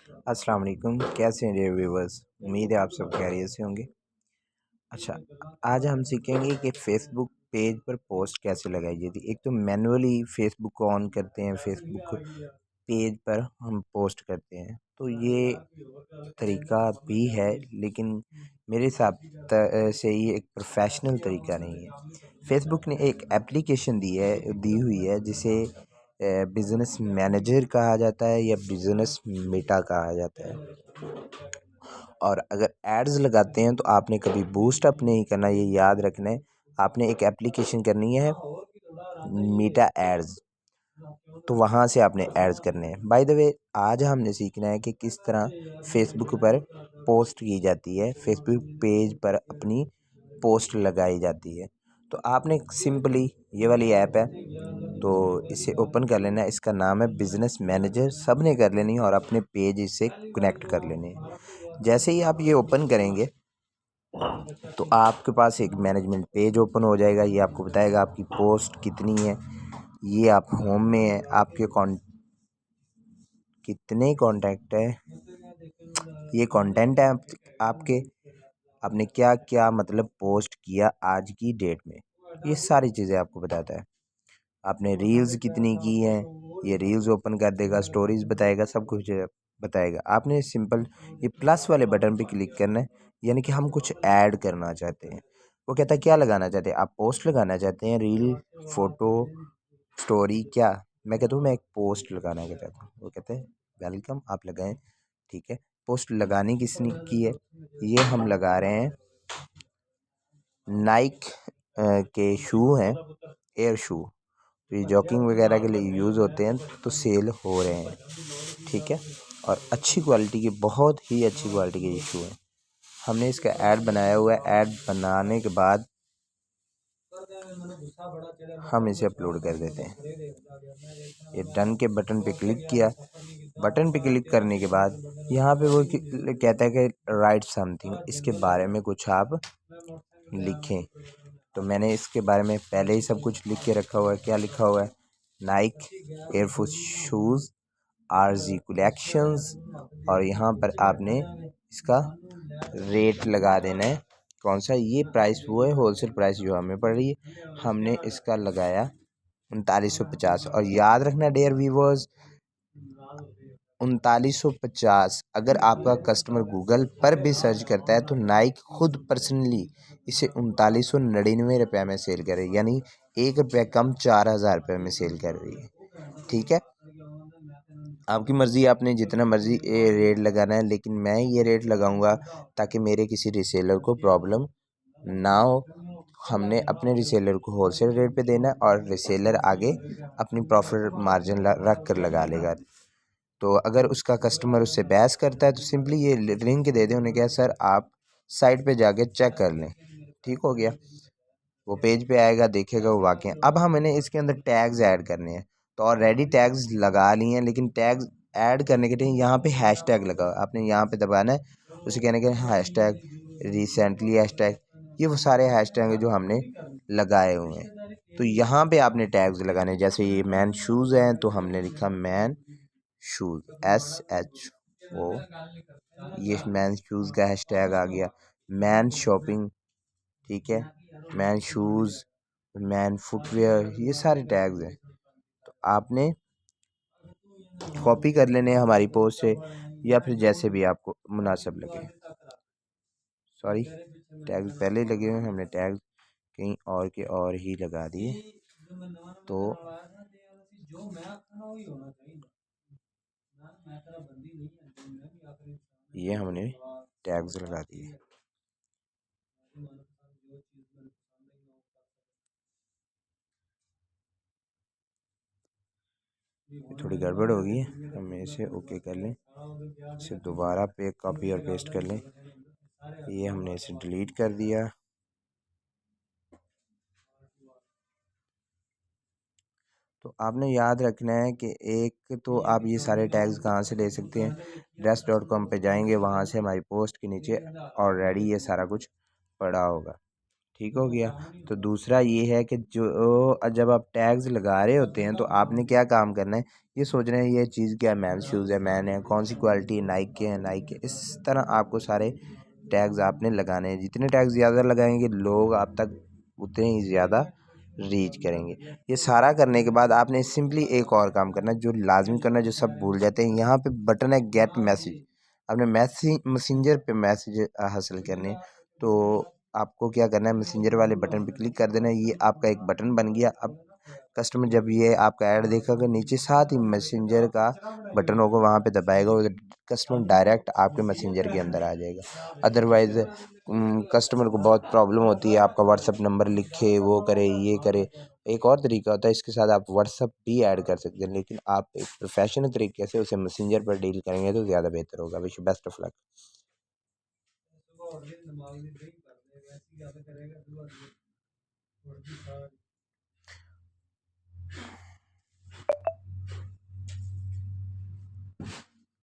अस्सलाम वालेकुम। कैसे हैं डियर व्यूवर्स? उम्मीद है आप सब खैरियत से होंगे। अच्छा, आज हम सीखेंगे कि फ़ेसबुक पेज पर पोस्ट कैसे लगाई जाती है। एक तो मैनुअली फ़ेसबुक को ऑन करते हैं, फ़ेसबुक पेज पर हम पोस्ट करते हैं, तो ये तरीका भी है, लेकिन मेरे हिसाब से ये एक प्रोफ़ेशनल तरीका नहीं है। फ़ेसबुक ने एक एप्लीकेशन दी हुई है जिसे बिज़नेस मैनेजर कहा जाता है या बिज़नेस मेटा कहा जाता है। और अगर एड्स लगाते हैं तो आपने कभी बूस्ट अप नहीं करना, ये याद रखना है। आपने एक एप्लीकेशन करनी है मीटा एड्स, तो वहाँ से आपने एड्स करने हैं। बाय द वे, आज हमने सीखना है कि किस तरह फेसबुक पर पोस्ट की जाती है, फेसबुक पेज पर अपनी पोस्ट लगाई जाती है। तो आपने सिंपली ये वाली ऐप है, तो इसे ओपन कर लेना है। इसका नाम है बिज़नेस मैनेजर। सब ने कर लेनी है और अपने पेज इससे कनेक्ट कर लेने हैं। जैसे ही आप ये ओपन करेंगे तो आपके पास एक मैनेजमेंट पेज ओपन हो जाएगा। ये आपको बताएगा आपकी पोस्ट कितनी है। ये आप होम में है, आपके कितने कांटेक्ट है, ये कंटेंट है आपके, आपने क्या क्या मतलब पोस्ट किया आज की डेट में, ये सारी चीज़ें आपको बताता है। आपने रील्स कितनी की हैं, ये रील्स ओपन कर देगा, स्टोरीज बताएगा, सब कुछ बताएगा। आपने सिंपल ये प्लस वाले बटन पे क्लिक करना है, यानी कि हम कुछ ऐड करना चाहते हैं। वो कहता है क्या लगाना चाहते हैं, आप पोस्ट लगाना चाहते हैं, रील, फोटो, स्टोरी, क्या? मैं कहता हूँ मैं एक पोस्ट लगाना चाहता हूँ। वो कहते हैं वेलकम, आप लगाएं। ठीक है, पोस्ट लगानी किसने की है? ये हम लगा रहे हैं, नाइक के शू हैं, एयर शू। तो ये जॉगिंग वगैरह के लिए यूज़ होते हैं, तो सेल हो रहे हैं। ठीक है, और अच्छी क्वालिटी के, बहुत ही अच्छी क्वालिटी के इशू हैं। हमने इसका ऐड बनाया हुआ है। ऐड बनाने के बाद हम इसे अपलोड कर देते हैं। ये डन के बटन पे क्लिक किया। बटन पे क्लिक करने के बाद यहाँ पे वो कहता है कि राइट समथिंग, इसके बारे में कुछ आप लिखें। तो मैंने इसके बारे में पहले ही सब कुछ लिख के रखा हुआ है। क्या लिखा हुआ है? Nike Air Force shoes RG collections, और यहाँ पर आपने इसका रेट लगा देना है। कौन सा? ये प्राइस वो है होलसेल प्राइस जो हमें पड़ रही है। हमने इसका लगाया 3950। और याद रखना डियर व्यूवर्स, 3950 अगर आपका कस्टमर गूगल पर भी सर्च करता है तो नाइक खुद पर्सनली इसे 3999 रुपये में सेल कर रही है, यानी 1 रुपये कम 4000 रुपये में सेल कर रही है। ठीक है, आपकी मर्ज़ी, आपने जितना मर्ज़ी ये रेट लगाना है, लेकिन मैं ये रेट लगाऊंगा ताकि मेरे किसी रिसेलर को प्रॉब्लम ना हो। हमने अपने रिसेलर को होलसेल रेट पे देना है और रिसेलर आगे अपनी प्रॉफिट मार्जिन रख कर लगा लेगा। तो अगर उसका कस्टमर उससे बहस करता है तो सिंपली ये लिंक दे दें उन्हें, क्या सर आप साइट पे जाके चेक कर लें। ठीक हो गया, वो पेज पे आएगा, देखेगा वो वाकई। अब हमें इसके अंदर टैग्स ऐड करने हैं। तो ऑलरेडी टैग्स लगा लिए हैं, लेकिन टैग्स ऐड करने के लिए यहाँ पे हैशटैग लगा, आपने यहाँ पे दबाना है। उसे कहने के हैशटैग, रिसेंटली हैशटैग, ये वो सारे हैशटैग हैं जो हमने लगाए हुए हैं। तो यहाँ पे आपने टैग्स लगाने हैं। जैसे ये मैन शूज़ हैं तो हमने लिखा मैन शूज़, SHO, ये मैन शूज़ का हैशटैग आ गया। मैन शॉपिंग, ठीक है, मैन शूज़, मैन फुटवेयर, ये सारे टैग्स हैं। तो आपने कॉपी कर लेने हैं हमारी पोस्ट से, या फिर जैसे भी आपको मुनासिब लगे। सॉरी, टैग्स पहले ही लगे हुए हैं, हमने टैग्स कहीं और के और ही लगा दिए। तो ये हमने टैग्स लगा दिए। थोड़ी गड़बड़ होगी, हम इसे ओके कर लें। इसे दोबारा पे कॉपी और पेस्ट कर लें। ये हमने इसे डिलीट कर दिया। तो आपने याद रखना है कि एक तो आप ये सारे टैग्स कहाँ से ले सकते हैं, dress.com पे जाएंगे, वहाँ से हमारी पोस्ट के नीचे ऑलरेडी ये सारा कुछ पड़ा होगा। ठीक हो गया। तो दूसरा ये है कि जो जब आप टैग्स लगा रहे होते हैं तो आपने क्या काम करना है, ये सोचना है ये चीज़ क्या है, मेंस शूज़ है, मैन है, कौन सी क्वालिटी है, नाइक के हैं, नाइक के, इस तरह आपको सारे टैग्स आपने लगाने हैं। जितने टैग्स ज़्यादा लगाएंगे लोग आप तक उतने ही ज़्यादा रीच करेंगे। ये सारा करने के बाद आपने सिंपली एक और काम करना है जो लाजमी करना है, जो सब भूल जाते हैं। यहाँ पे बटन है गेट मैसेज, आपने मैसेंजर पे मैसेज हासिल करने हैं। तो आपको क्या करना है, मैसेंजर वाले बटन पे क्लिक कर देना है। ये आपका एक बटन बन गया। अब कस्टमर जब ये आपका ऐड देखेगा नीचे, साथ ही मैसेंजर का बटन होगा, वहाँ पे दबाएगा और कस्टमर डायरेक्ट आपके मैसेंजर के अंदर आ जाएगा। अदरवाइज़ कस्टमर को बहुत प्रॉब्लम होती है, आपका व्हाट्सअप नंबर लिखे, वो करे, ये करे। एक और तरीका होता है, इसके साथ आप व्हाट्सअप भी ऐड कर सकते हैं, लेकिन आप एक प्रोफेशनल तरीके से उसे मैसेंजर पर डील करेंगे तो ज़्यादा बेहतर होगा। Wish you best of luck.